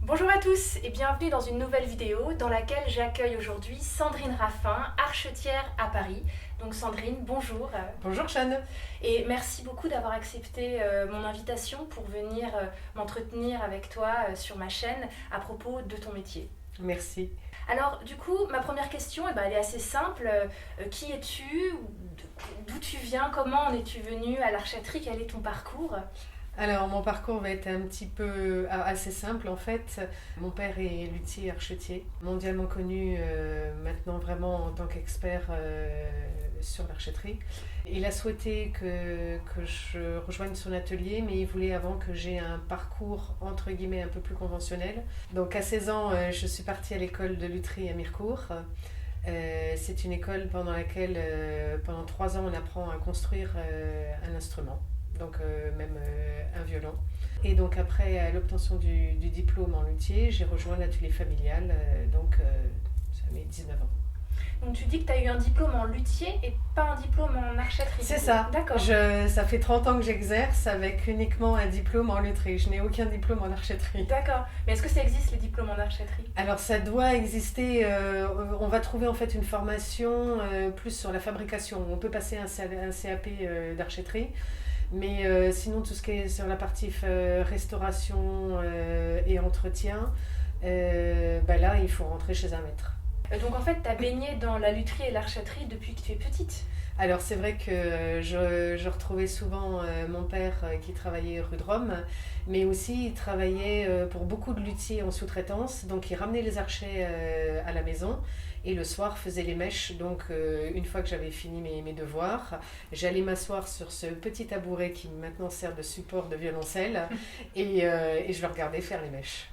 Bonjour à tous et bienvenue dans une nouvelle vidéo dans laquelle j'accueille aujourd'hui Sandrine Raffin, archetière à Paris. Donc Sandrine, bonjour. Bonjour Jeanne. Et merci beaucoup d'avoir accepté mon invitation pour venir m'entretenir avec toi sur ma chaîne à propos de ton métier. Merci. Alors du coup, ma première question, elle est assez simple. Qui es-tu? D'où tu viens? Comment en es-tu venue à l'archetterie? Quel est ton parcours? Alors mon parcours va être un petit peu assez simple en fait. Mon père est luthier archetier, mondialement connu maintenant vraiment en tant qu'expert sur l'archetterie. Il a souhaité que je rejoigne son atelier, mais il voulait avant que j'ai un parcours entre guillemets un peu plus conventionnel. Donc à 16 ans, je suis partie à l'école de lutherie à Mirecourt. C'est une école pendant laquelle pendant 3 ans on apprend à construire un instrument. Donc même un violon. Et donc après, à l'obtention du diplôme en luthier, j'ai rejoint l'atelier familial, ça met 19 ans. Donc tu dis que tu as eu un diplôme en luthier et pas un diplôme en archetterie. C'est ça. D'accord. Ça fait 30 ans que j'exerce avec uniquement un diplôme en lutherie. Je n'ai aucun diplôme en archetterie. D'accord. Mais est-ce que ça existe les diplômes en archetterie? Alors ça doit exister. On va trouver en fait une formation plus sur la fabrication. On peut passer un CAP d'archetterie. Mais sinon, tout ce qui est sur la partie restauration et entretien, là, il faut rentrer chez un maître. Donc en fait, tu as baigné dans la lutherie et l'archetterie depuis que tu es petite. Alors c'est vrai que je retrouvais souvent mon père qui travaillait rue de Rome, mais aussi il travaillait pour beaucoup de luthiers en sous-traitance, donc il ramenait les archets à la maison et le soir faisait les mèches. Donc une fois que j'avais fini mes devoirs, j'allais m'asseoir sur ce petit tabouret qui maintenant sert de support de violoncelle et je le regardais faire les mèches.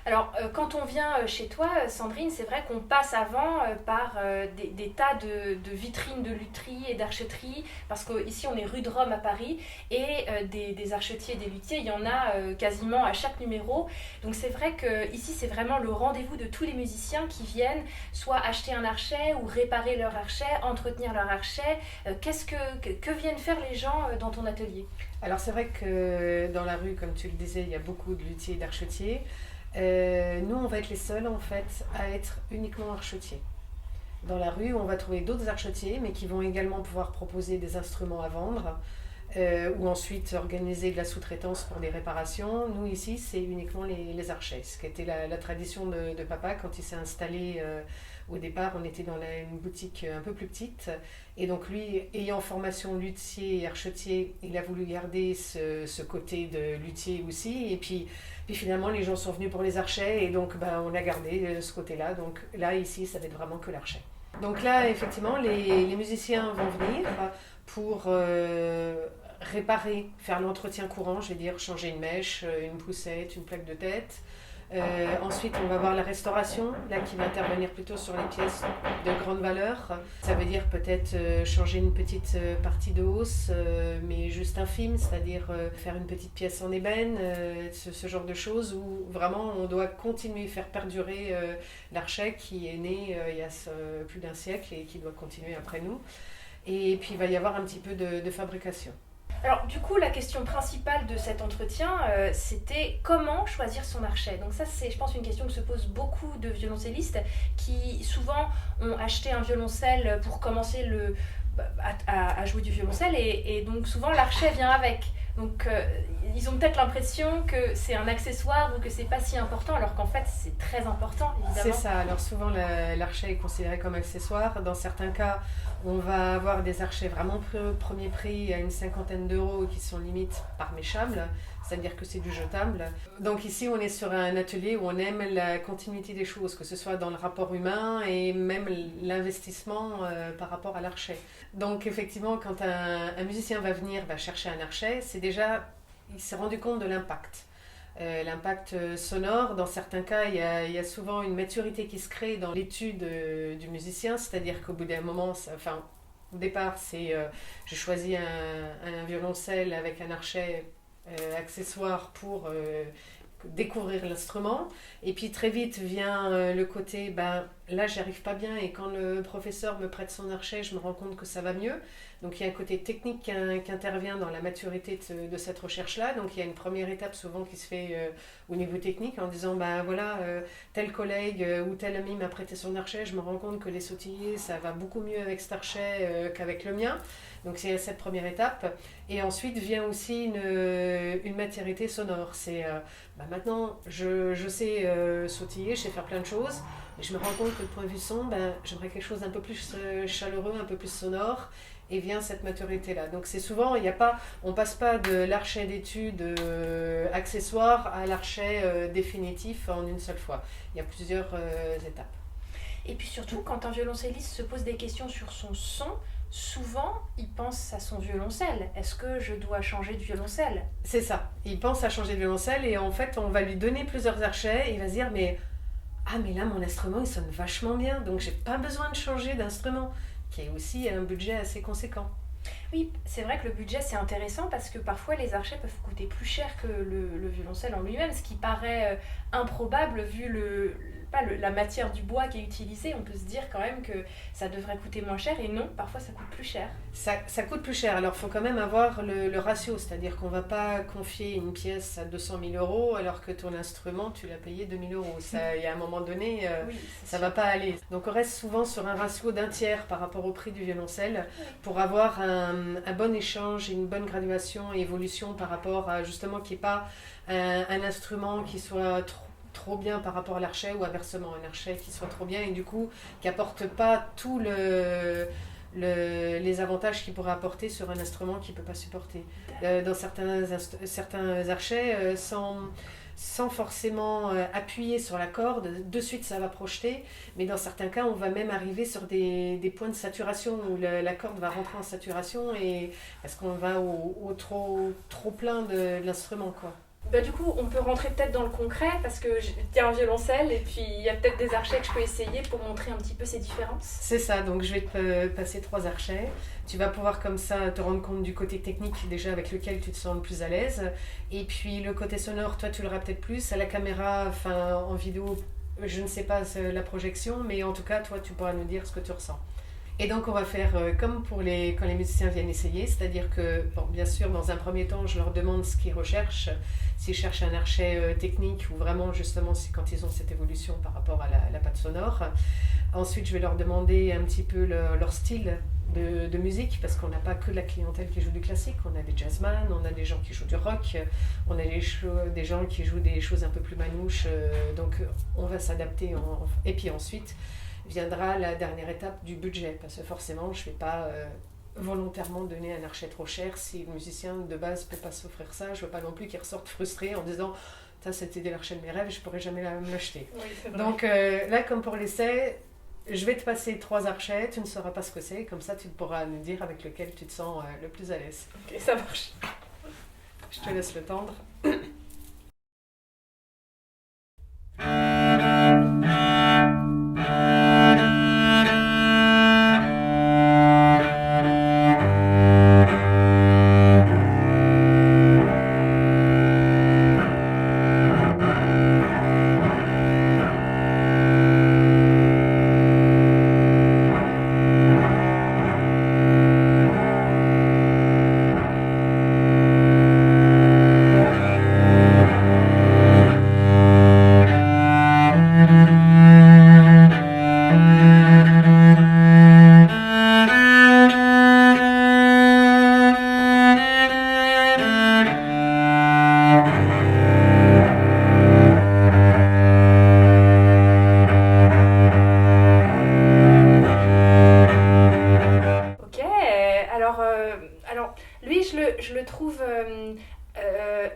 Alors, quand on vient chez toi, Sandrine, c'est vrai qu'on passe avant par des tas de vitrines de lutherie et d'archetterie, parce qu'ici on est rue de Rome à Paris, et des archetiers et des luthiers, il y en a quasiment à chaque numéro. Donc c'est vrai qu'ici c'est vraiment le rendez-vous de tous les musiciens qui viennent soit acheter un archet ou réparer leur archet, entretenir leur archet. Que viennent faire les gens dans ton atelier? Alors c'est vrai que dans la rue, comme tu le disais, il y a beaucoup de luthiers et d'archetiers. Nous, on va être les seuls en fait à être uniquement archetiers. Dans la rue, on va trouver d'autres archetiers, mais qui vont également pouvoir proposer des instruments à vendre ou ensuite organiser de la sous-traitance pour des réparations. Nous, ici, c'est uniquement les archets, ce qui était la tradition de papa quand il s'est installé. Au départ, on était dans une boutique un peu plus petite. Et donc lui, ayant formation luthier et archetier, il a voulu garder ce côté de luthier aussi. Et puis finalement, les gens sont venus pour les archets. Et donc, on a gardé ce côté-là. Donc là, ici, ça va être vraiment que l'archet. Donc là, effectivement, les musiciens vont venir pour réparer, faire l'entretien courant, je vais dire, changer une mèche, une poussette, une plaque de tête. Ensuite, on va voir la restauration, là qui va intervenir plutôt sur les pièces de grande valeur. Ça veut dire peut-être changer une petite partie de hausse, mais juste infime, c'est-à-dire faire une petite pièce en ébène, ce genre de choses où vraiment on doit continuer à faire perdurer l'archet qui est né il y a plus d'un siècle et qui doit continuer après nous. Et puis il va y avoir un petit peu de fabrication. Alors du coup, la question principale de cet entretien, c'était comment choisir son archet. Donc ça, c'est, je pense, une question que se posent beaucoup de violoncellistes qui souvent ont acheté un violoncelle pour commencer à jouer du violoncelle et donc souvent l'archet vient avec. Donc ils ont peut-être l'impression que c'est un accessoire ou que c'est pas si important, alors qu'en fait c'est très important, évidemment. C'est ça, alors souvent l'archet est considéré comme accessoire. Dans certains cas, on va avoir des archets vraiment premier prix à une 50aine d'euros qui sont limite parméchables, c'est-à-dire que c'est du jetable. Donc ici, on est sur un atelier où on aime la continuité des choses, que ce soit dans le rapport humain et même l'investissement par rapport à l'archet. Donc effectivement, quand un musicien va venir chercher un archet, il s'est rendu compte de l'impact. L'impact sonore, dans certains cas, il y a souvent une maturité qui se crée dans l'étude du musicien, c'est-à-dire qu'au bout d'un moment, au départ, j'ai choisi un violoncelle avec un archet accessoire pour découvrir l'instrument, et puis très vite vient le côté là j'y arrive pas bien et quand le professeur me prête son archet je me rends compte que ça va mieux, Donc il y a un côté technique qui intervient dans la maturité de cette recherche-là. Donc il y a une première étape souvent qui se fait au niveau technique en disant ben voilà, tel collègue ou tel ami m'a prêté son archet, je me rends compte que les sautillés ça va beaucoup mieux avec cet archet qu'avec le mien. Donc c'est cette première étape. Et ensuite vient aussi une maturité sonore. C'est maintenant je sais sautiller, je sais faire plein de choses. Et je me rends compte que le point de vue son, j'aimerais quelque chose d'un peu plus chaleureux, un peu plus sonore. Et vient cette maturité-là. Donc c'est souvent, on passe pas de l'archet d'études accessoire à l'archet définitif en une seule fois. Il y a plusieurs étapes. Et puis surtout, quand un violoncelliste se pose des questions sur son son, souvent, il pense à son violoncelle. Est-ce que je dois changer de violoncelle ? C'est ça. Il pense à changer de violoncelle et en fait, on va lui donner plusieurs archets et il va se dire, mais là, mon instrument, il sonne vachement bien, donc j'ai pas besoin de changer d'instrument, qui est aussi un budget assez conséquent. Oui, c'est vrai que le budget c'est intéressant parce que parfois les archets peuvent coûter plus cher que le violoncelle en lui-même, ce qui paraît improbable vu la matière du bois qui est utilisée. On peut se dire quand même que ça devrait coûter moins cher et non, parfois ça coûte plus cher. Ça coûte plus cher, alors il faut quand même avoir le ratio, c'est-à-dire qu'on ne va pas confier une pièce à 200 000 euros alors que ton instrument tu l'as payé 2 000 euros. Il y a un moment donné, oui, ça ne va pas aller. Donc on reste souvent sur un ratio d'un tiers par rapport au prix du violoncelle pour avoir un bon échange et une bonne graduation et évolution par rapport à justement qu'il n'y ait pas un instrument qui soit trop bien par rapport à l'archet ou inversement un archet qui soit trop bien et du coup qui apporte pas tout les avantages qu'il pourrait apporter sur un instrument qu'il ne peut pas supporter. Dans certains archets, sans forcément appuyer sur la corde, de suite ça va projeter, mais dans certains cas on va même arriver sur des points de saturation où la corde va rentrer en saturation et parce qu'on va au trop plein de l'instrument quoi. Du coup, on peut rentrer peut-être dans le concret parce que il y a un violoncelle et puis il y a peut-être des archets que je peux essayer pour montrer un petit peu ces différences. C'est ça, donc je vais te passer 3 archets. Tu vas pouvoir comme ça te rendre compte du côté technique déjà avec lequel tu te sens le plus à l'aise. Et puis le côté sonore, toi tu l'auras peut-être plus. À la caméra, en vidéo, je ne sais pas la projection, mais en tout cas, toi tu pourras nous dire ce que tu ressens. Et donc on va faire comme quand les musiciens viennent essayer, c'est-à-dire que, bien sûr, dans un premier temps, je leur demande ce qu'ils recherchent, s'ils cherchent un archet technique ou vraiment justement quand ils ont cette évolution par rapport à la patte sonore. Ensuite, je vais leur demander un petit peu leur style de musique, parce qu'on n'a pas que la clientèle qui joue du classique, on a des jazzman, on a des gens qui jouent du rock, on a des gens qui jouent des choses un peu plus manouches, donc on va s'adapter. Et puis ensuite, viendra la dernière étape du budget, parce que forcément je ne vais pas volontairement donner un archet trop cher si le musicien de base ne peut pas s'offrir ça. Je ne veux pas non plus qu'il ressorte frustré en disant ça c'était l'archet de mes rêves, je ne pourrais jamais me l'acheter. Oui, donc là comme pour l'essai, je vais te passer 3 archets, tu ne sauras pas ce que c'est, comme ça tu pourras nous dire avec lequel tu te sens le plus à l'aise. Ok, ça marche. Je te laisse le tendre.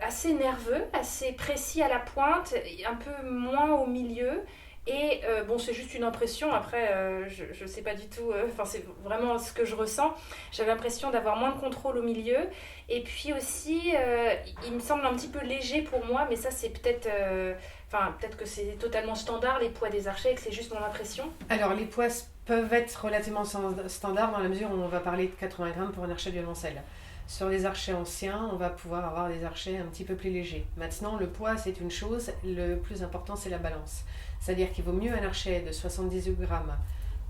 Assez nerveux, assez précis à la pointe, un peu moins au milieu. Et c'est juste une impression. Après, je sais pas du tout. C'est vraiment ce que je ressens. J'avais l'impression d'avoir moins de contrôle au milieu. Et puis aussi, il me semble un petit peu léger pour moi, mais ça, c'est peut-être. Peut-être que c'est totalement standard les poids des archets et que c'est juste mon impression. Alors, les poids peuvent être relativement standards dans la mesure où on va parler de 80 grammes pour un archet de violoncelle. Sur les archets anciens, on va pouvoir avoir des archets un petit peu plus légers. Maintenant, le poids, c'est une chose. Le plus important, c'est la balance. C'est-à-dire qu'il vaut mieux un archet de 78 grammes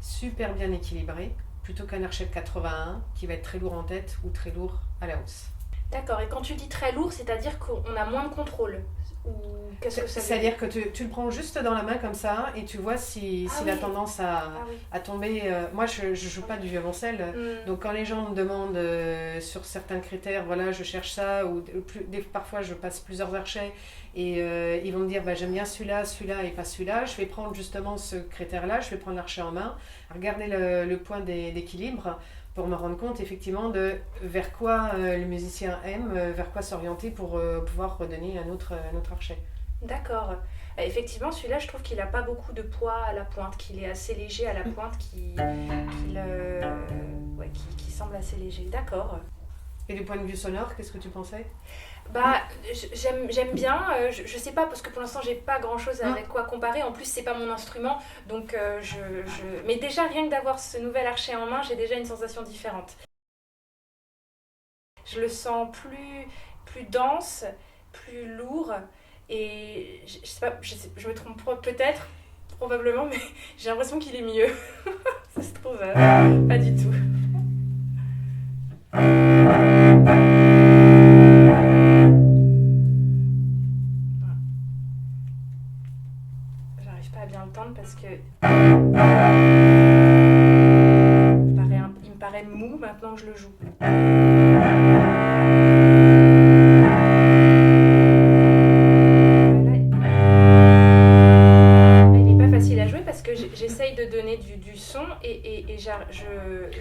super bien équilibré plutôt qu'un archet de 81 qui va être très lourd en tête ou très lourd à la hausse. D'accord, et quand tu dis très lourd, c'est-à-dire qu'on a moins de contrôle? Ou qu'est-ce que ça veut dire? C'est-à-dire que tu le prends juste dans la main comme ça et tu vois s'il a tendance à tomber. Moi, je ne joue pas du violoncelle. Donc, quand les gens me demandent sur certains critères, voilà, je cherche ça, ou parfois je passe plusieurs archets et ils vont me dire j'aime bien celui-là, celui-là et pas celui-là. Je vais prendre justement ce critère-là, je vais prendre l'archet en main, regarder le point d'équilibre pour me rendre compte effectivement de vers quoi le musicien aime, vers quoi s'orienter pour pouvoir redonner un autre archet. D'accord. Effectivement, celui-là, je trouve qu'il n'a pas beaucoup de poids à la pointe, qu'il est assez léger à la pointe, qui semble assez léger. D'accord. Et du point de vue sonore, qu'est-ce que tu pensais? J'aime bien. Je sais pas, parce que pour l'instant, j'ai pas grand-chose avec quoi comparer. En plus, c'est pas mon instrument. Donc, mais déjà, rien que d'avoir ce nouvel archet en main, j'ai déjà une sensation différente. Je le sens plus dense, plus lourd. Et je sais pas, je me trompe peut-être, probablement, mais j'ai l'impression qu'il est mieux. Ça se trouve, pas du tout. J'arrive pas à bien l'entendre parce que il me paraît mou maintenant que je le joue. J'essaye de donner du son et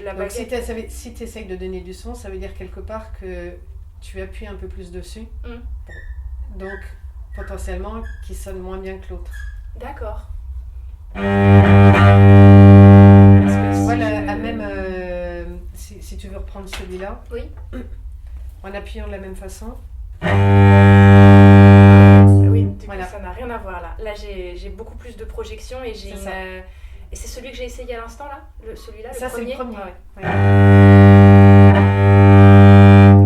la baguette... Donc si tu essayes de donner du son, ça veut dire quelque part que tu appuies un peu plus dessus. Donc potentiellement qu'il sonne moins bien que l'autre. D'accord. Voilà, même si tu veux reprendre celui-là, oui. En appuyant de la même façon. Oui, du coup, ça n'a rien à voir là. Là, j'ai beaucoup plus de projection et j'ai et c'est celui que j'ai essayé à l'instant là, celui-là, ça, le premier. C'est le premier. Ouais.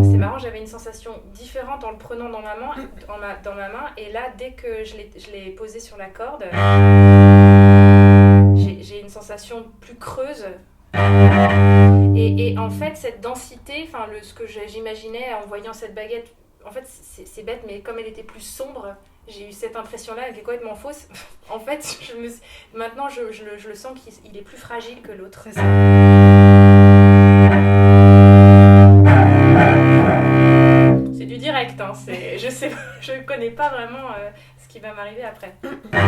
C'est marrant, j'avais une sensation différente en le prenant dans ma main, et là, dès que je l'ai posé sur la corde, j'ai une sensation plus creuse. Et en fait, cette densité, ce que j'imaginais en voyant cette baguette, en fait, c'est bête, mais comme elle était plus sombre, j'ai eu cette impression-là, elle est complètement fausse. En fait, maintenant, je le sens qu'il est plus fragile que l'autre. C'est ça. C'est du direct, hein. Je connais pas vraiment ce qui va m'arriver après. Ah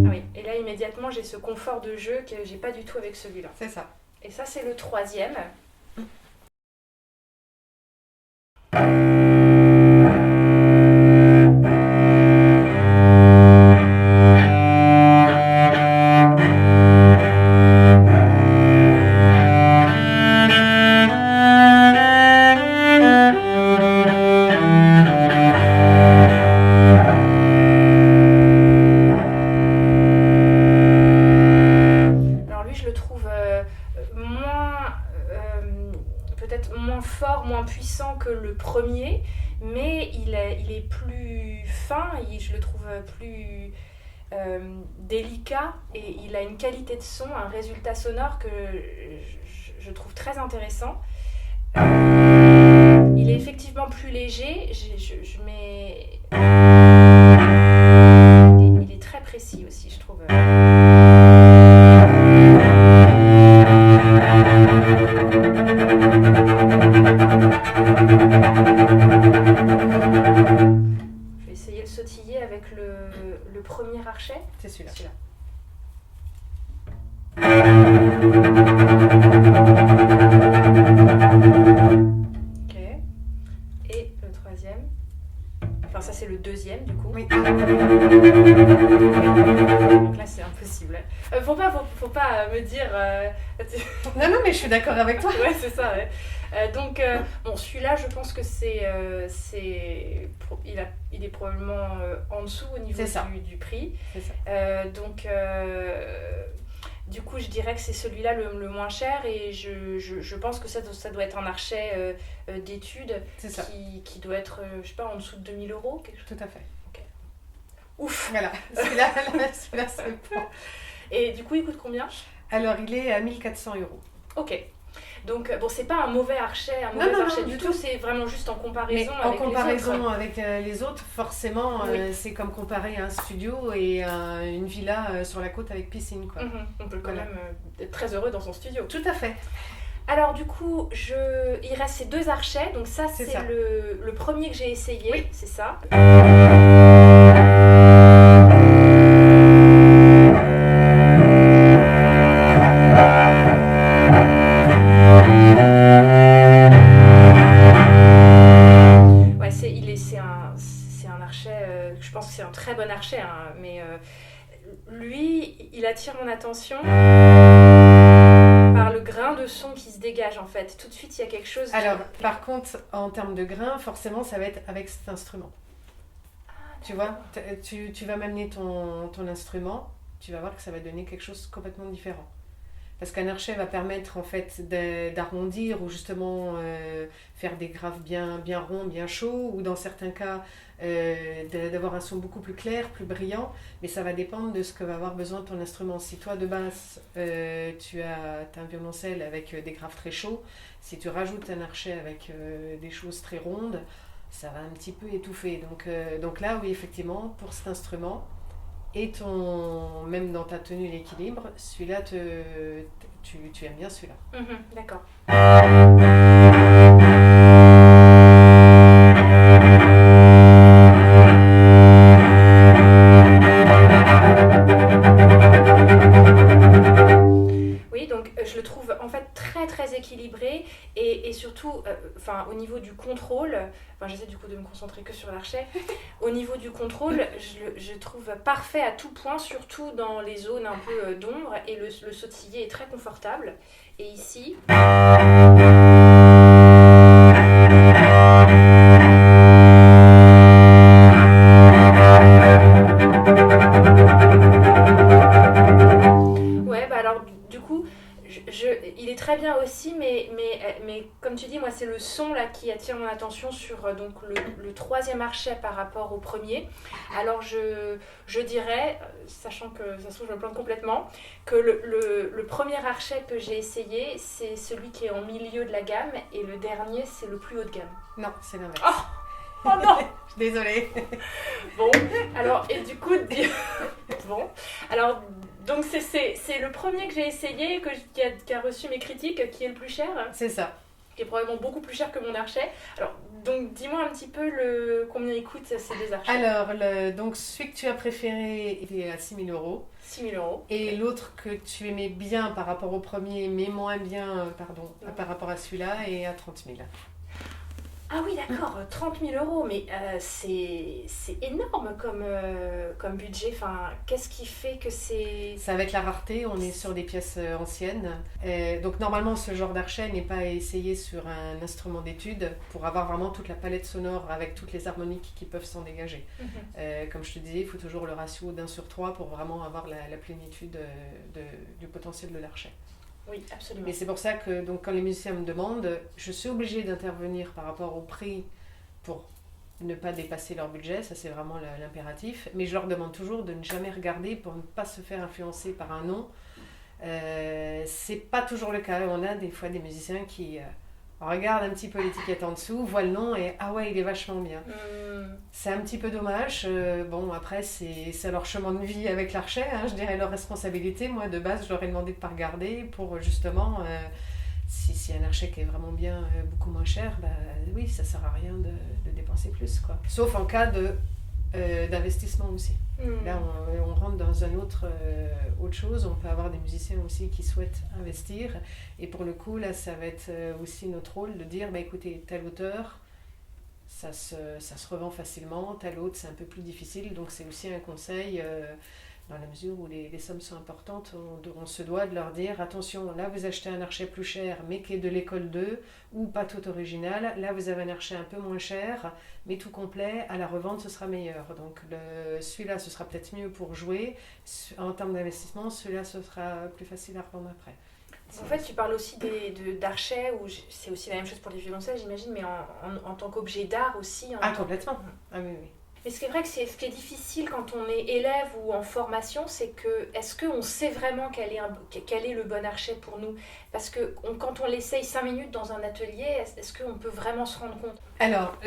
oui, et là, immédiatement, j'ai ce confort de jeu que j'ai pas du tout avec celui-là. C'est ça. Et ça, c'est le troisième. Que le premier, mais il est plus fin, je le trouve plus délicat et il a une qualité de son, un résultat sonore que je trouve très intéressant. Il est effectivement plus léger, il est très précis aussi, je trouve. Je vais essayer de sautiller avec le premier archet. C'est celui-là. Ok. Et le troisième. Enfin, ça, c'est le deuxième, du coup. Oui. Donc là, c'est impossible. Faut pas me dire... Non, mais je suis d'accord avec toi. Ouais, c'est ça, ouais. Donc, celui-là, je pense que il est probablement en dessous au niveau du prix. C'est ça. Donc, du coup, je dirais que c'est celui-là le moins cher et je pense que ça doit être un archet d'études qui doit être, je sais pas, en dessous de 2000 €. Tout à fait. Okay. Ouf. Voilà, celui-là c'est bon. Et du coup, il coûte combien? Alors, il est à 1400 €. Ok. Donc, bon, c'est pas un mauvais archet, Non, du tout, c'est vraiment juste en Mais comparaison en avec les comparaison autres. avec les autres, forcément, Oui. c'est comme comparer un studio et une villa sur la côte avec piscine, quoi. On peut quand Voilà. même être très heureux dans son studio. Tout à fait. Alors du coup, il reste ces 2 archets, donc ça C'est c'est ça. le premier que j'ai essayé, Oui. c'est ça. Ouais, c'est un archet, je pense que c'est un très bon archet, hein, mais lui, il attire mon attention par le grain de son qui se dégage en fait. Tout de suite, il y a quelque chose. Alors, par contre, en termes de grain, forcément, ça va être avec cet instrument. Tu vois, tu vas m'amener ton instrument, tu vas voir que ça va donner quelque chose de complètement différent. Parce qu'un archet va permettre en fait d'arrondir ou justement faire des graves bien ronds, bien chauds, ou dans certains cas d'avoir un son beaucoup plus clair, plus brillant, mais ça va dépendre de ce que va avoir besoin ton instrument. Si toi de base t'as un violoncelle avec des graves très chauds, si tu rajoutes un archet avec des choses très rondes, ça va un petit peu étouffer. Donc là, oui, effectivement, pour cet instrument, et même dans ta tenue l'équilibre, celui-là, tu aimes bien celui-là. D'accord. Oui, donc je le trouve en fait très très équilibré et surtout, au niveau du contrôle, j'essaie du coup de me concentrer que sur l'archet. Au niveau du contrôle, je trouve parfait à tout point, surtout dans les zones un peu d'ombre, et le sautiller est très confortable. Et ici, ouais, alors du coup, il est très bien aussi, mais comme tu dis, moi c'est le son là qui attire mon attention sur donc le troisième archet par rapport au premier. Alors je dirais, sachant que ça se trouve je me plante complètement, que le premier archet que j'ai essayé, c'est celui qui est en milieu de la gamme, et le dernier c'est le plus haut de gamme. Non, c'est l'inverse. Oh non. Désolée. Bon, alors, et du coup, bon, alors, donc c'est le premier que j'ai essayé, qui a reçu mes critiques, qui est le plus cher, C'est ça. qui est probablement beaucoup plus cher que mon archet. Alors, donc, dis-moi un petit peu combien il coûte ces 2 archets. Alors, donc celui que tu as préféré, il est à 6 000 €. 6 000 €. Et l'autre que tu aimais bien par rapport au premier, mais moins bien, par rapport à celui-là, est à 30 000. Ah oui, d'accord, 30 000 €, mais c'est énorme comme budget. Enfin, qu'est-ce qui fait que c'est... C'est avec la rareté, on est sur des pièces anciennes. Donc normalement, ce genre d'archet n'est pas essayé sur un instrument d'étude pour avoir vraiment toute la palette sonore avec toutes les harmoniques qui peuvent s'en dégager. Comme je te disais, il faut toujours le ratio d'1/3 pour vraiment avoir la plénitude du potentiel de l'archet. Oui, absolument. Mais c'est pour ça que donc, quand les musiciens me demandent, je suis obligée d'intervenir par rapport au prix pour ne pas dépasser leur budget, ça c'est vraiment l'impératif. Mais je leur demande toujours de ne jamais regarder pour ne pas se faire influencer par un nom. C'est pas toujours le cas. On a des fois des musiciens qui regardent un petit peu l'étiquette en dessous, voient le nom et ah ouais, il est vachement bien. C'est un petit peu dommage. Bon, après, c'est leur chemin de vie avec l'archet, hein, je dirais leur responsabilité. Moi, de base, je leur ai demandé de ne pas regarder pour justement, si un archet qui est vraiment bien, beaucoup moins cher, bah oui, ça sert à rien de dépenser plus, quoi. Sauf en cas d'investissement aussi. Là, on rentre dans autre chose. On peut avoir des musiciens aussi qui souhaitent investir. Et pour le coup, là, ça va être aussi notre rôle de dire, bah, écoutez, tel auteur, ça se revend facilement, tel autre, c'est un peu plus difficile. Donc, c'est aussi un conseil, dans la mesure où les sommes sont importantes, on se doit de leur dire, attention, là, vous achetez un archet plus cher, mais qui est de l'école 2, ou pas tout original. Là, vous avez un archet un peu moins cher, mais tout complet. À la revente, ce sera meilleur. Donc, celui-là, ce sera peut-être mieux pour jouer. En termes d'investissement, celui-là, ce sera plus facile à revendre après. En fait, tu parles aussi d'archets, où c'est aussi la même chose pour les violoncelles, j'imagine, mais en tant qu'objet d'art aussi. Complètement. Ah oui, oui. Mais ce qui est vrai que ce qui est difficile quand on est élève ou en formation, c'est que est-ce qu'on sait vraiment quel est le bon archet pour nous? Parce que quand on l'essaye 5 minutes dans un atelier, est-ce qu'on peut vraiment se rendre compte? Alors,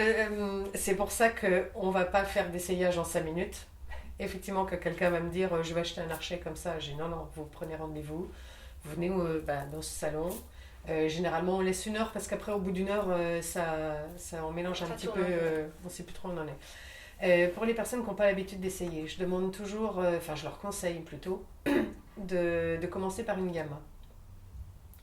c'est pour ça qu'on ne va pas faire d'essayage en 5 minutes. Effectivement, que quelqu'un va me dire je vais acheter un archet comme ça, j'ai dit non, vous prenez rendez-vous, vous venez dans ce salon. Généralement, on laisse 1 heure parce qu'après, au bout d'1 heure, on mélange un petit peu, on ne sait plus trop où on en est. Pour les personnes qui n'ont pas l'habitude d'essayer, je demande toujours, je leur conseille plutôt, de commencer par une gamme.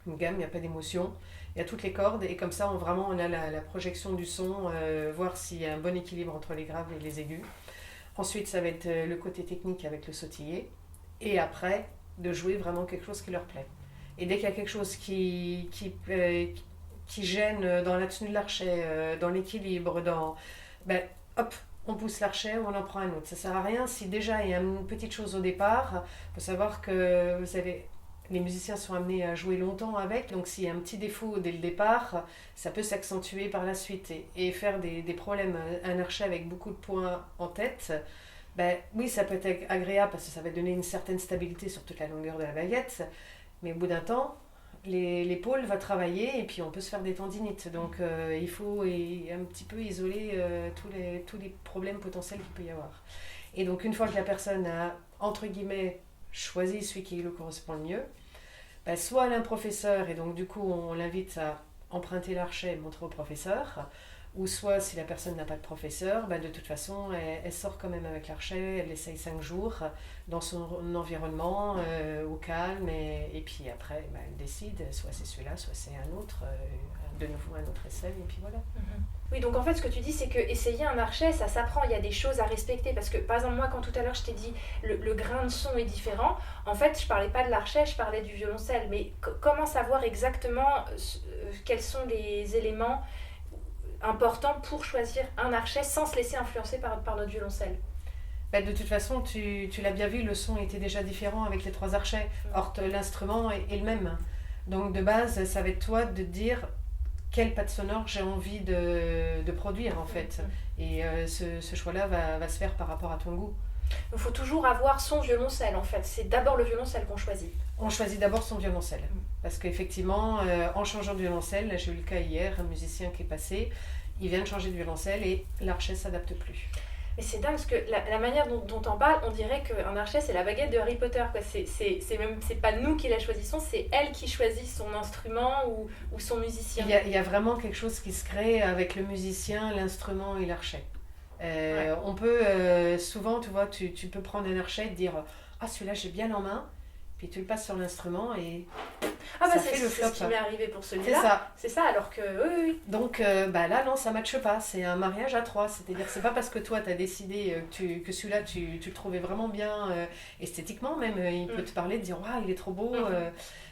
Une gamme, il n'y a pas d'émotion, il y a toutes les cordes et comme ça, on a la projection du son, voir s'il y a un bon équilibre entre les graves et les aigus. Ensuite, ça va être le côté technique avec le sautillé et après, de jouer vraiment quelque chose qui leur plaît. Et dès qu'il y a quelque chose qui gêne dans la tenue de l'archet, dans l'équilibre, hop, on pousse l'archet ou on en prend un autre. Ça ne sert à rien si déjà il y a une petite chose au départ. Il faut savoir que les musiciens sont amenés à jouer longtemps avec, donc s'il y a un petit défaut dès le départ, ça peut s'accentuer par la suite et faire des problèmes. Un archet avec beaucoup de points en tête, oui, ça peut être agréable parce que ça va donner une certaine stabilité sur toute la longueur de la baguette, mais au bout d'un temps, l'épaule va travailler et puis on peut se faire des tendinites. Donc il faut un petit peu isoler tous les problèmes potentiels qu'il peut y avoir. Et donc une fois que la personne a, entre guillemets, choisi celui qui lui correspond le mieux, soit elle a un professeur et donc du coup on l'invite à emprunter l'archet et montrer au professeur, ou soit si la personne n'a pas de professeur, de toute façon elle sort quand même avec l'archet, elle essaye 5 jours dans son environnement, au calme, et puis après elle décide, soit c'est celui-là, soit c'est un autre, de nouveau un autre essai, et puis voilà. Oui, donc en fait ce que tu dis c'est que essayer un archet ça s'apprend, il y a des choses à respecter parce que par exemple moi quand tout à l'heure je t'ai dit le grain de son est différent, en fait je parlais pas de l'archet, je parlais du violoncelle, mais comment savoir exactement quels sont les éléments importants pour choisir un archet sans se laisser influencer par notre violoncelle? De toute façon, tu l'as bien vu, le son était déjà différent avec les 3 archets. Or, l'instrument est le même. Donc, de base, ça va être toi de dire quelle patte sonore j'ai envie de produire, en fait. Et ce choix-là va se faire par rapport à ton goût. Il faut toujours avoir son violoncelle, en fait. C'est d'abord le violoncelle qu'on choisit. On choisit d'abord son violoncelle. Parce qu'effectivement, en changeant de violoncelle, là j'ai eu le cas hier, un musicien qui est passé, il vient de changer de violoncelle et l'archet ne s'adapte plus. Mais c'est dingue parce que la manière dont on parle, on dirait qu'un archet c'est la baguette de Harry Potter, quoi. C'est pas nous qui la choisissons, c'est elle qui choisit son instrument ou son musicien. Il y a vraiment quelque chose qui se crée avec le musicien, l'instrument et l'archet. On peut souvent, tu vois, tu peux prendre un archet et te dire ah celui-là j'ai bien en main, puis tu le passes sur l'instrument et ça fait le flop. C'est ce qui m'est arrivé pour celui-là. C'est ça. C'est ça, alors que oui. Donc là non, ça matche pas, c'est un mariage à 3, c'est-à-dire c'est pas parce que toi tu as décidé que celui-là tu le trouvais vraiment bien esthétiquement même, il peut te parler, te dire waouh il est trop beau.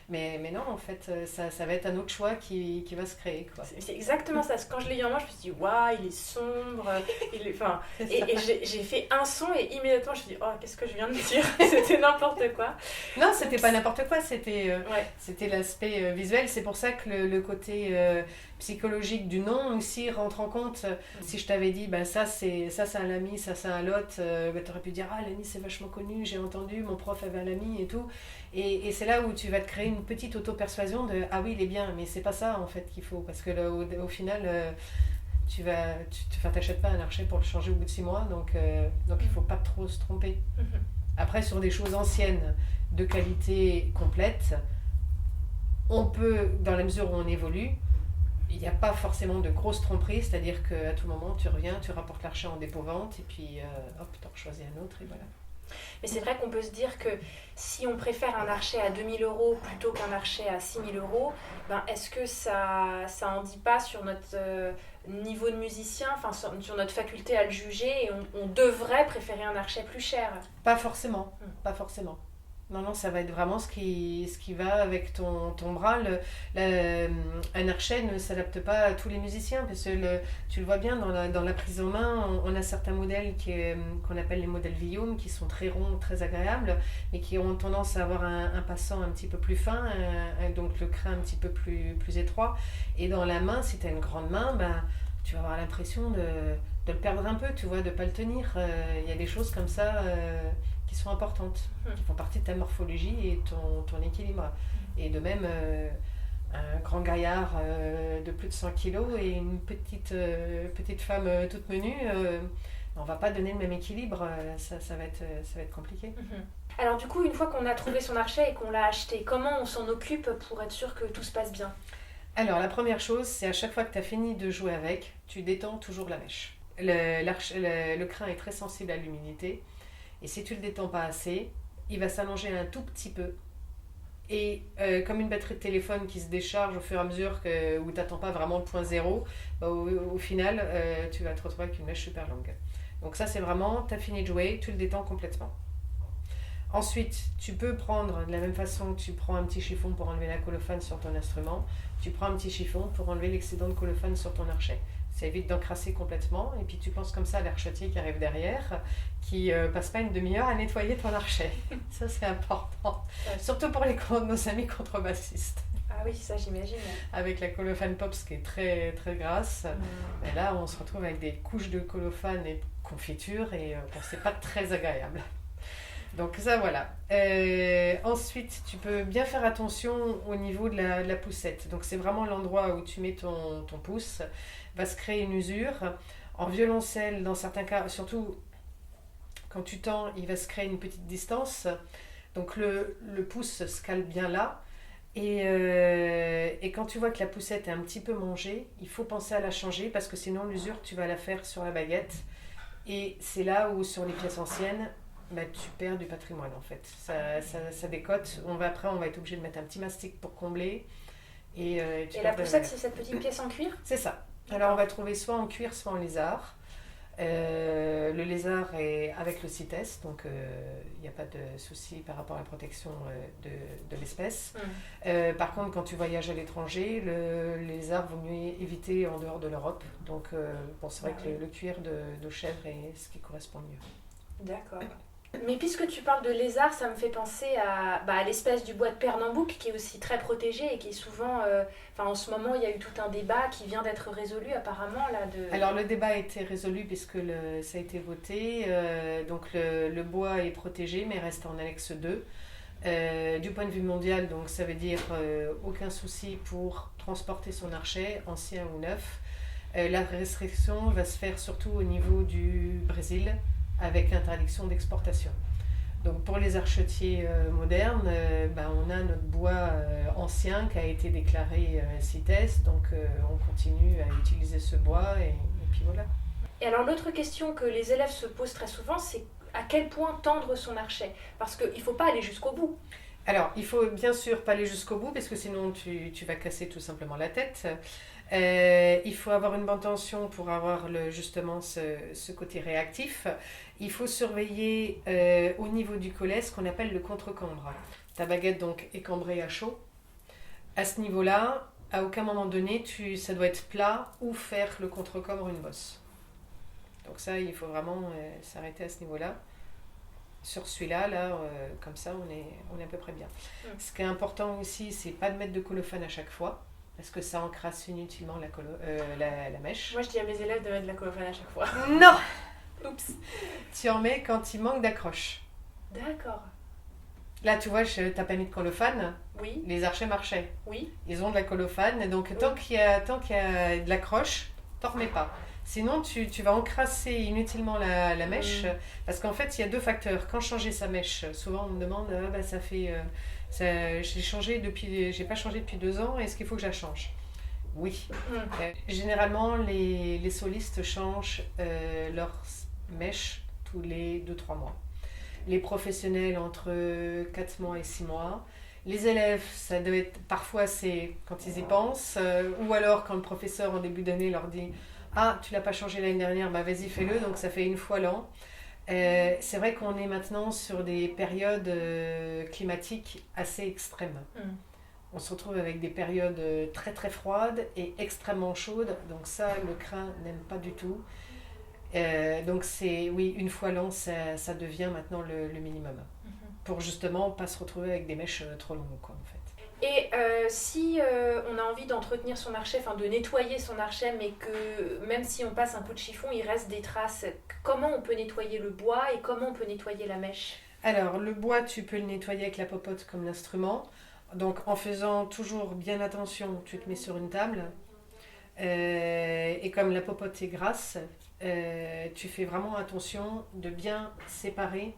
Mais non, en fait, ça va être un autre choix qui va se créer, quoi. C'est exactement ça. Quand je l'ai eu en main, je me suis dit, waouh, il est sombre. Et j'ai fait un son et immédiatement, je me suis dit, oh, qu'est-ce que je viens de dire? C'était n'importe quoi. Non, c'était pas n'importe quoi, c'était l'aspect visuel. C'est pour ça que le côté psychologique du nom aussi rentre en compte. Si je t'avais dit, ça c'est un Lamy, ça c'est un Lot, tu aurais pu dire, ah, Lamy c'est vachement connu, j'ai entendu, mon prof avait un Lamy et tout. Et c'est là où tu vas te créer une petite auto-persuasion de ah oui, il est bien, mais c'est pas ça en fait qu'il faut. Parce que au final, tu t'achètes pas un archet pour le changer au bout de 6 mois, donc il faut pas trop se tromper. Après, sur des choses anciennes, de qualité complète, on peut, dans la mesure où on évolue, il n'y a pas forcément de grosses tromperies, c'est-à-dire qu'à tout moment, tu reviens, tu rapportes l'archet en dépôt-vente, et puis hop, tu en choisis un autre, et voilà. Mais c'est vrai qu'on peut se dire que si on préfère un archet à 2 000 € plutôt qu'un archet à 6 000 €, est-ce que ça en dit pas sur notre niveau de musicien, sur notre faculté à le juger, et on devrait préférer un archet plus cher? Pas forcément, pas forcément. Non, ça va être vraiment ce qui va avec ton bras. Un archet ne s'adapte pas à tous les musiciens, parce que tu le vois bien dans la prise en main, on a certains modèles qu'on appelle les modèles Villaume, qui sont très ronds, très agréables, mais qui ont tendance à avoir un passant un petit peu plus fin, donc le crin un petit peu plus étroit. Et dans la main, si tu as une grande main, tu vas avoir l'impression de le perdre un peu, tu vois, de ne pas le tenir. Il y a des choses comme ça qui sont importantes, qui font partie de ta morphologie et ton équilibre. Et de même, un grand gaillard de plus de 100 kilos et une petite femme toute menue, on va pas donner le même équilibre, ça va être compliqué. Alors du coup, une fois qu'on a trouvé son archet et qu'on l'a acheté, comment on s'en occupe pour être sûr que tout se passe bien? Alors la première chose, c'est à chaque fois que tu as fini de jouer avec, tu détends toujours la mèche. Le crin est très sensible à l'humidité et si tu le détends pas assez, il va s'allonger un tout petit peu. Et comme une batterie de téléphone qui se décharge au fur et à mesure où tu n'attends pas vraiment le point zéro, au final, tu vas te retrouver avec une mèche super longue. Donc ça, c'est vraiment, tu as fini de jouer, tu le détends complètement. Ensuite, tu peux prendre, de la même façon que tu prends un petit chiffon pour enlever la colophane sur ton instrument, tu prends un petit chiffon pour enlever l'excédent de colophane sur ton archet. Ça évite d'encrasser complètement, et puis tu penses comme ça à l'archetier qui arrive derrière, qui passe pas une demi-heure à nettoyer ton archet. Ça, c'est important. Surtout pour nos amis contrebassistes. Ah oui, ça j'imagine. Avec la colophane pops qui est très, très grasse, et là, on se retrouve avec des couches de colophane et de confiture, et c'est pas très agréable. Donc ça, voilà. Ensuite, tu peux bien faire attention au niveau de la poussette. Donc c'est vraiment l'endroit où tu mets ton pouce. Va se créer une usure. En violoncelle, dans certains cas, surtout quand tu tends, il va se créer une petite distance. Donc le pouce se cale bien là. Et quand tu vois que la poussette est un petit peu mangée, il faut penser à la changer parce que sinon l'usure, tu vas la faire sur la baguette. Et c'est là où, sur les pièces anciennes, tu perds du patrimoine en fait. Ça décote. Après, on va être obligé de mettre un petit mastic pour combler. Et la poussette, c'est cette petite pièce en cuir? C'est ça. Alors, on va trouver soit en cuir, soit en lézard. Le lézard est avec le CITES, donc il n'y a pas de souci par rapport à la protection de l'espèce. Par contre, quand tu voyages à l'étranger, le lézard vaut mieux éviter en dehors de l'Europe. Donc, c'est vrai que le cuir de chèvre est ce qui correspond le mieux. D'accord. Mais puisque tu parles de lézard, ça me fait penser à l'espèce du bois de Pernambouc qui est aussi très protégé et qui est souvent... en ce moment, il y a eu tout un débat qui vient d'être résolu apparemment. Alors le débat a été résolu puisque ça a été voté. Donc le bois est protégé mais reste en annexe 2. Du point de vue mondial, donc ça veut dire aucun souci pour transporter son archet, ancien ou neuf. La restriction va se faire surtout au niveau du Brésil, avec interdiction d'exportation. Donc pour les archetiers modernes, on a notre bois ancien qui a été déclaré CITES, donc on continue à utiliser ce bois et puis voilà. Et alors l'autre question que les élèves se posent très souvent, c'est à quel point tendre son archet? Parce qu'il ne faut pas aller jusqu'au bout. Alors il faut bien sûr pas aller jusqu'au bout parce que sinon tu vas casser tout simplement la tête. Il faut avoir une bonne tension pour avoir justement ce côté réactif. Il faut surveiller au niveau du collet ce qu'on appelle le contre-cambre. Ta baguette donc est cambrée à chaud. À ce niveau-là, à aucun moment donné, ça doit être plat ou faire le contre-cambre une bosse. Donc ça, il faut vraiment s'arrêter à ce niveau-là. Sur celui-là, comme ça, on est à peu près bien. Ce qui est important aussi, c'est pas de mettre de colophane à chaque fois. Parce que ça encrasse inutilement la mèche. Moi, je dis à mes élèves de mettre de la colophane à chaque fois. Non. Oups. Tu en mets quand il manque d'accroche. D'accord. Là, tu vois, t'as pas mis de colophane. Oui. Les archets marchaient. Oui. Ils ont de la colophane. Donc, tant qu'il y a de l'accroche, t'en remets pas. Sinon, tu vas encrasser inutilement la mèche. Parce qu'en fait, il y a deux facteurs. Quand changer sa mèche, souvent on me demande, ça fait... j'ai pas changé depuis 2 ans, est-ce qu'il faut que je la change? Oui. Généralement, les solistes changent leur mèche tous les 2-3 mois. Les professionnels entre 4 mois et 6 mois. Les élèves, ça doit être parfois c'est quand ils y pensent, ou alors quand le professeur en début d'année leur dit « Ah, tu l'as pas changé l'année dernière, vas-y fais-le », donc ça fait une fois l'an. C'est vrai qu'on est maintenant sur des périodes climatiques assez extrêmes. On se retrouve avec des périodes très très froides et extrêmement chaudes, donc ça le crin n'aime pas du tout. Donc une fois l'an, ça devient maintenant le minimum. Pour justement pas se retrouver avec des mèches trop longues, quoi, en fait. Et si on a envie d'entretenir son archet, enfin de nettoyer son archet, mais que même si on passe un coup de chiffon, il reste des traces, comment on peut nettoyer le bois et comment on peut nettoyer la mèche? Alors, le bois, tu peux le nettoyer avec la popote comme l'instrument. Donc, en faisant toujours bien attention, tu te mets sur une table. Et comme la popote est grasse, tu fais vraiment attention de bien séparer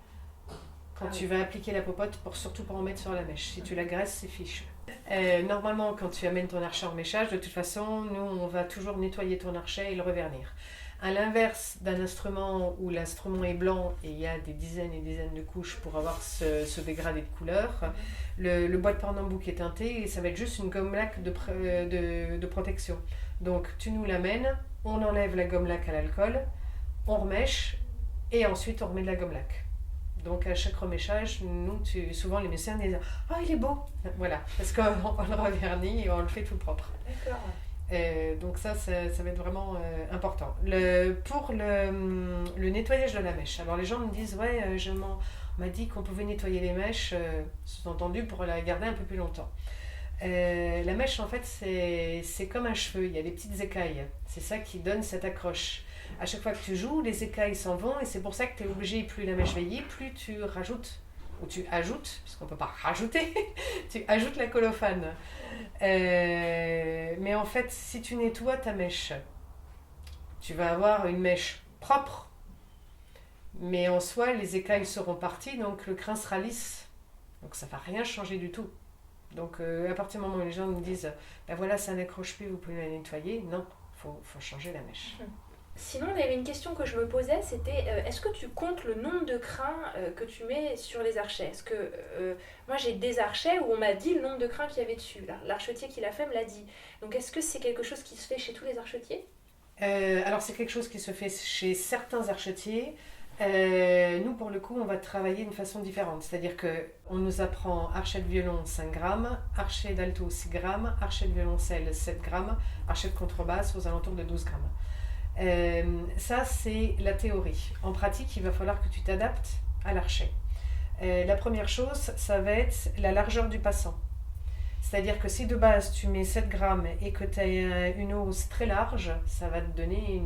quand tu vas appliquer la popote pour surtout pas en mettre sur la mèche. Si tu la graisses, c'est fichu. Normalement, quand tu amènes ton archet en méchage, de toute façon, nous, on va toujours nettoyer ton archet et le revernir. À l'inverse d'un instrument où l'instrument est blanc et il y a des dizaines et dizaines de couches pour avoir ce dégradé de couleur, le bois de Pernambouc est teinté et ça va être juste une gomme laque de protection. Donc tu nous l'amènes, on enlève la gomme laque à l'alcool, on remèche et ensuite on remet de la gomme laque. Donc à chaque reméchage, nous, souvent les messieurs disent « Oh, il est beau !» Voilà, parce qu'on le revernit et on le fait tout propre. D'accord. Donc ça va être vraiment important. Pour le nettoyage de la mèche, alors les gens me disent ouais, on m'a dit qu'on pouvait nettoyer les mèches, sous-entendu pour la garder un peu plus longtemps. La mèche en fait c'est comme un cheveu, il y a des petites écailles, c'est ça qui donne cette accroche. À chaque fois que tu joues, les écailles s'en vont et c'est pour ça que tu es obligé, plus la mèche vieillit, plus tu rajoutes, ou tu ajoutes, puisqu'on ne peut pas rajouter, tu ajoutes la colophane. Mais en fait, si tu nettoies ta mèche, tu vas avoir une mèche propre, mais en soi, les écailles seront parties, donc le crin sera lisse. Donc ça ne va rien changer du tout. Donc à partir du moment où les gens me disent ben voilà, ça n'accroche plus, vous pouvez la nettoyer, non, faut changer la mèche. Sinon, il y avait une question que je me posais, c'était est-ce que tu comptes le nombre de crins que tu mets sur les archets? Est-ce que moi j'ai des archets où on m'a dit le nombre de crins qu'il y avait dessus. L'archetier qui l'a fait me l'a dit. Donc est-ce que c'est quelque chose qui se fait chez tous les archetiers? Alors c'est quelque chose qui se fait chez certains archetiers. Nous, pour le coup, on va travailler d'une façon différente. C'est-à-dire qu'on nous apprend archet de violon 5 grammes, archet d'alto 6 grammes, archet de violoncelle 7 grammes, archet de contrebasse aux alentours de 12 grammes. Ça, c'est la théorie. En pratique, il va falloir que tu t'adaptes à l'archet. La première chose, ça va être la largeur du passant. C'est-à-dire que si de base tu mets 7 grammes et que tu as une hausse très large, ça va te donner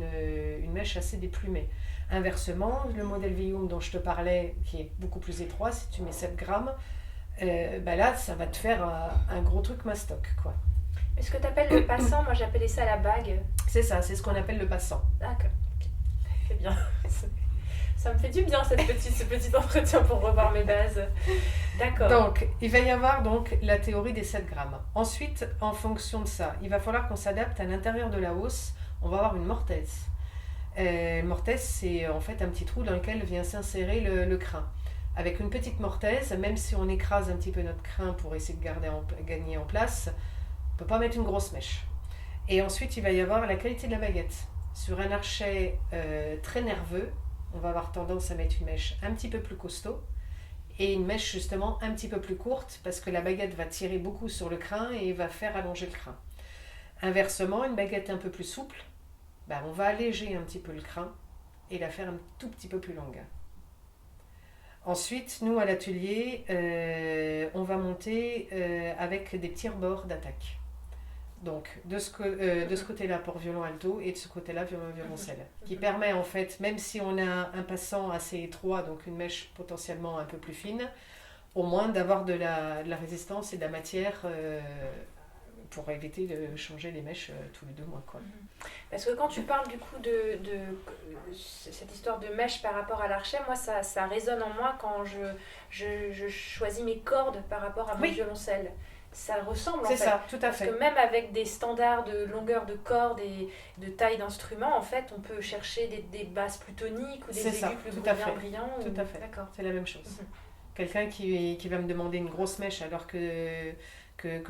une mèche assez déplumée. Inversement, le modèle Vioum dont je te parlais, qui est beaucoup plus étroit, si tu mets 7 grammes, là, ça va te faire un gros truc mastoc, quoi. Mais ce que tu appelles le passant, moi j'appelais ça la bague. C'est ça, c'est ce qu'on appelle le passant. D'accord, c'est bien. Ça me fait du bien ce petit entretien pour revoir mes bases. D'accord. Donc, il va y avoir donc la théorie des 7 grammes. Ensuite, en fonction de ça, il va falloir qu'on s'adapte à l'intérieur de la hausse. On va avoir une mortaise. Mortaise, c'est en fait un petit trou dans lequel vient s'insérer le crin. Avec une petite mortaise, même si on écrase un petit peu notre crin pour essayer de gagner en place, on ne peut pas mettre une grosse mèche. Et ensuite, il va y avoir la qualité de la baguette. Sur un archet très nerveux, on va avoir tendance à mettre une mèche un petit peu plus costaud et une mèche justement un petit peu plus courte parce que la baguette va tirer beaucoup sur le crin et va faire allonger le crin. Inversement, une baguette un peu plus souple, on va alléger un petit peu le crin et la faire un tout petit peu plus longue. Ensuite, nous à l'atelier, on va monter avec des petits rebords d'attaque. Donc de ce côté-là pour violon alto et de ce côté-là violon violoncelle, qui permet en fait, même si on a un passant assez étroit, donc une mèche potentiellement un peu plus fine, au moins d'avoir de la résistance et de la matière pour éviter de changer les mèches tous les 2 mois, quoi. Parce que quand tu parles du coup de cette histoire de mèche par rapport à l'archet, moi ça résonne en moi quand je choisis mes cordes par rapport à mon violoncelle. Ça ressemble en fait. C'est ça, tout à fait. Parce que même avec des standards de longueur de corde et de taille d'instrument, en fait, on peut chercher des basses plus toniques ou des aigus plus brillants. Tout à fait. D'accord. C'est la même chose. Quelqu'un qui va me demander une grosse mèche alors que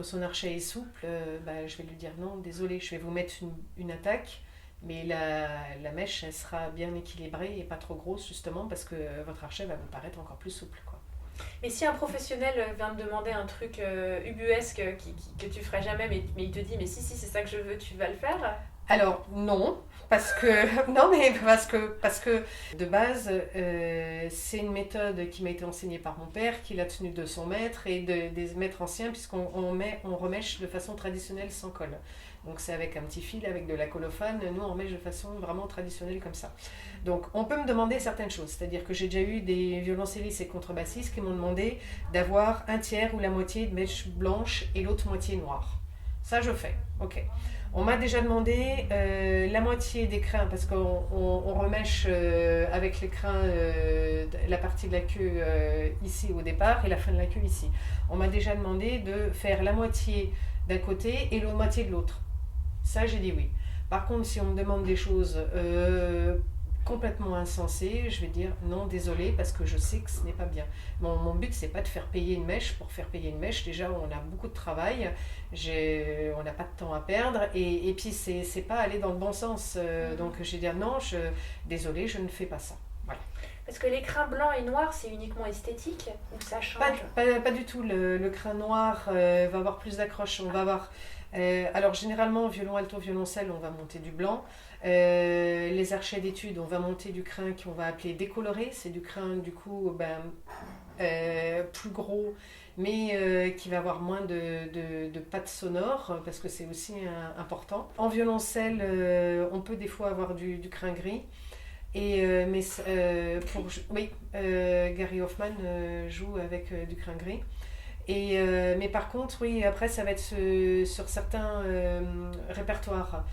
son archet est souple, je vais lui dire non, désolé, je vais vous mettre une attaque, mais la mèche elle sera bien équilibrée et pas trop grosse justement parce que votre archet va vous paraître encore plus souple, quoi. Mais si un professionnel vient te demander un truc ubuesque que tu ferais jamais, mais il te dit mais si c'est ça que je veux, tu vas le faire? Alors non, parce que non mais parce que de base c'est une méthode qui m'a été enseignée par mon père, qu'il a tenue de son maître et des maîtres anciens on remèche de façon traditionnelle sans colle. Donc c'est avec un petit fil, avec de la colophane. Nous on remèche de façon vraiment traditionnelle comme ça. Donc on peut me demander certaines choses, c'est-à-dire que j'ai déjà eu des violoncellistes et contrebassistes qui m'ont demandé d'avoir un tiers ou la moitié de mèche blanche et l'autre moitié noire. Ça je fais, ok. On m'a déjà demandé la moitié des crins, parce qu'on remèche avec les crins la partie de la queue ici au départ et la fin de la queue ici. On m'a déjà demandé de faire la moitié d'un côté et l'autre moitié de l'autre. Ça, j'ai dit oui. Par contre, si on me demande des choses complètement insensées, je vais dire non, désolé, parce que je sais que ce n'est pas bien. Mon but, c'est pas de faire payer une mèche pour faire payer une mèche. Déjà, on a beaucoup de travail, on n'a pas de temps à perdre, et puis c'est pas aller dans le bon sens. Donc, je vais dire non, désolé, je ne fais pas ça. Voilà. Parce que les crins blancs et noirs, c'est uniquement esthétique ou ça change? Pas du tout. Le crin noir va avoir plus d'accroche. On va avoir. Alors généralement, violon alto, violoncelle, on va monter du blanc. Les archets d'études, on va monter du crin qu'on va appeler décoloré. C'est du crin du coup plus gros, mais qui va avoir moins de pattes sonores parce que c'est aussi important. En violoncelle, on peut des fois avoir du crin gris. Oui, Gary Hoffman joue avec du crin gris. Mais par contre, oui, après, ça va être sur certains répertoires,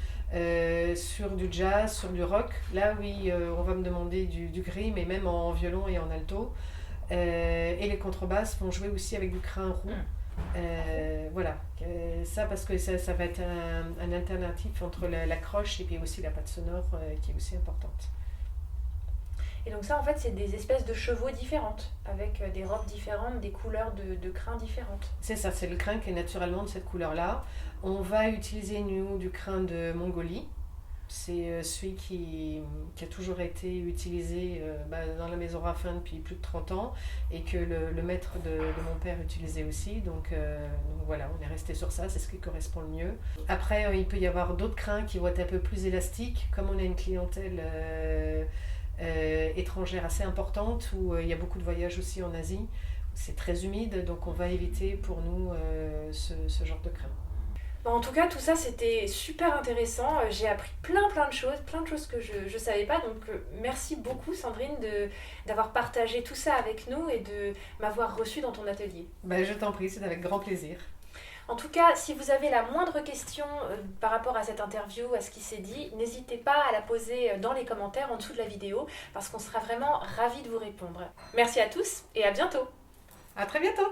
sur du jazz, sur du rock. Là, oui, on va me demander du gris, mais même en violon et en alto. Et les contrebasses vont jouer aussi avec du crin roux. Voilà, ça parce que ça va être un alternatif entre la croche et puis aussi la patte sonore qui est aussi importante. Et donc ça, en fait, c'est des espèces de chevaux différentes, avec des robes différentes, des couleurs de crins différentes. C'est ça, c'est le crin qui est naturellement de cette couleur-là. On va utiliser, nous, du crin de Mongolie. C'est celui qui a toujours été utilisé dans la maison Raffin depuis plus de 30 ans et que le maître de mon père utilisait aussi. Donc voilà, on est resté sur ça, c'est ce qui correspond le mieux. Après, il peut y avoir d'autres crins qui vont être un peu plus élastiques, comme on a une clientèle étrangère assez importante où il y a beaucoup de voyages aussi en Asie. C'est très humide, donc on va éviter pour nous ce genre de crin. En tout cas, tout ça, c'était super intéressant. J'ai appris plein de choses que je ne savais pas. Donc, merci beaucoup, Sandrine, d'avoir partagé tout ça avec nous et de m'avoir reçue dans ton atelier. Je t'en prie, c'est avec grand plaisir. En tout cas, si vous avez la moindre question par rapport à cette interview, à ce qui s'est dit, n'hésitez pas à la poser dans les commentaires en dessous de la vidéo parce qu'on sera vraiment ravis de vous répondre. Merci à tous et à bientôt. À très bientôt.